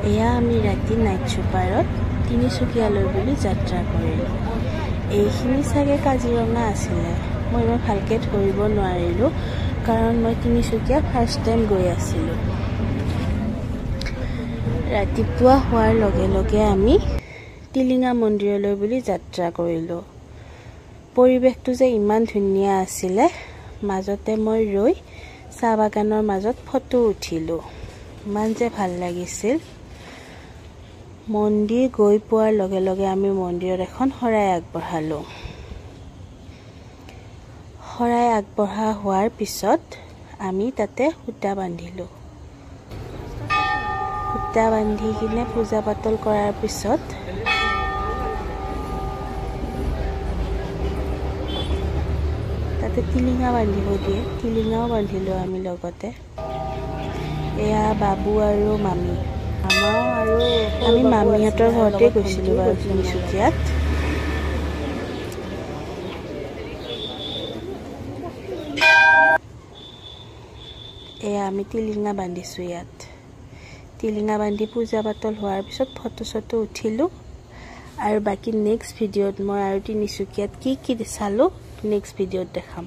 এয়া আমি ৰাতি নাইট ছুপাৰত তিনিচুকীয়ালৈ বুলি যাত্ৰা কৰিলোঁ। এইখিনি চাগে কাজিৰঙা আছিলে, মই ইমান ভালকৈ ধৰিব নোৱাৰিলোঁ কাৰণ মই তিনিচুকীয়া ফাৰ্ষ্ট টাইম গৈ আছিলোঁ। ৰাতিপুৱা হোৱাৰ লগে লগে আমি টিলিঙা মন্দিৰলৈ বুলি যাত্ৰা কৰিলোঁ। পৰিৱেশটো যে ইমান ধুনীয়া আছিলে, মাজতে মই ৰৈ চাহ বাগানৰ মাজত ফটো উঠিলোঁ। ইমান যে ভাল লাগিছিল। মন্দিৰ গৈ পোৱাৰ লগে লগে আমি মন্দিৰত এখন শৰাই আগবঢ়ালোঁ। শৰাই আগবঢ়া হোৱাৰ পিছত আমি তাতে সূতা বান্ধিলোঁ। সূতা বান্ধি কিনে পূজা পাতল কৰাৰ পিছত তাতে টিলিঙা বান্ধিব দিয়ে, টিলিঙাও বান্ধিলোঁ আমি লগতে। এয়া বাবু আৰু মামী, আমি মামীহঁতৰ ঘৰতে গৈছিলোঁ বাৰু তিনিচুকীয়াত। এয়া আমি টিলিঙা বান্ধিছোঁ ইয়াত। টিলিঙা বান্ধি পূজা পাতল হোৱাৰ পিছত ফটো চটো উঠিলোঁ। আৰু বাকী নেক্সট ভিডিঅ'ত মই আৰু তিনিচুকীয়াত কি কি চালোঁ নেক্সট ভিডিঅ'ত দেখাম।